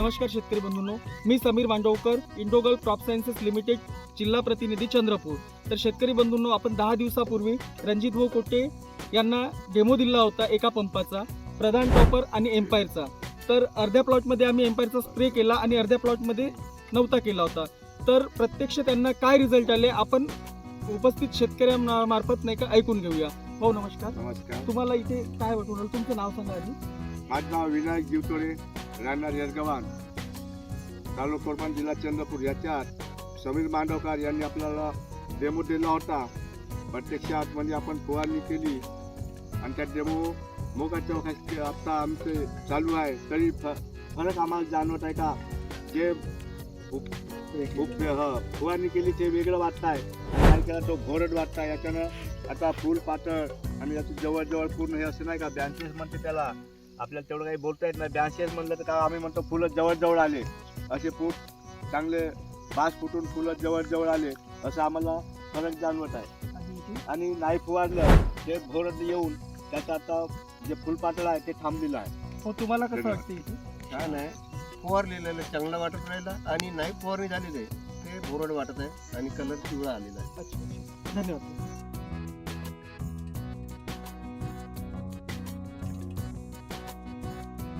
नमस्कार शेतकरी बंधूंनो, मी Sameer Mandavkar, Indogulf crop sciences limited, जिल्हा प्रतिनिधी चंद्रपूर. तर शेतकरी बंधूंनो, आपण 10 दिवसापूर्वी रणजित भाऊ कोटे यांना डेमो दिला होता एका पंपाचा, प्रधान टॉपर आणि एम्पायरचा. तर अर्ध्या प्लॉटमध्ये आम्ही एम्पायरचा स्प्रे केला आणि अर्ध्या प्लॉटमध्ये नव्हता केला होता. तर प्रत्यक्ष त्यांना काय रिझल्ट आले आपण उपस्थित शेतकऱ्यांमार्फत नाही का ऐकून घेऊया. भाऊ नमस्कार. नमस्कार. तुम्हाला इथे काय वाटून राहिलं? तुमचं नाव सांगा आधी. माझं नाव विनायक जीवतोडे, राहणार येरगव्हाण, तालुका कोरमान, जिल्हा चंद्रपूर. याच्यात समीर मांडवकर यांनी आपल्याला डेमो दिला होता. प्रत्यक्षात म्हणजे आपण फवारणी केली आणि त्या डेमो मोगाच्या वखत आता आमचे चालू आहे. तरी फरक आम्हाला जाणवत आहे का? जे फवारणी केली ते वेगळं वाटत आहे, काय केलं तो घोरट वाटत आहे. याच्यानं आता फूल पातळ आणि याचं जवळजवळ पूर्ण हे असं नाही का 82 म्हणते त्याला. आपल्याला तेवढं काही बोलता येत नाही. 82 म्हणलं तर का आम्ही म्हणतो फुलं जवळजवळ आले, असे फूट चांगले 5 फुटून फुलं जवळजवळ आले असं आम्हाला फरक जाणवत आहे. आणि नाही फुवारलं ते घोरट येऊन त्याचं आता जे फुलपातळ आहे ते थांबलेलं आहे. हो, तुम्हाला कसं वाटतं इथे? छान आहे. फवारलेलं चांगलं वाटत राहिलं आणि नाही फवारणी झालेलं आहे ते भोरड वाटत आहे आणि कलर पिवळा आलेला आहे. अच्छा, धन्यवाद.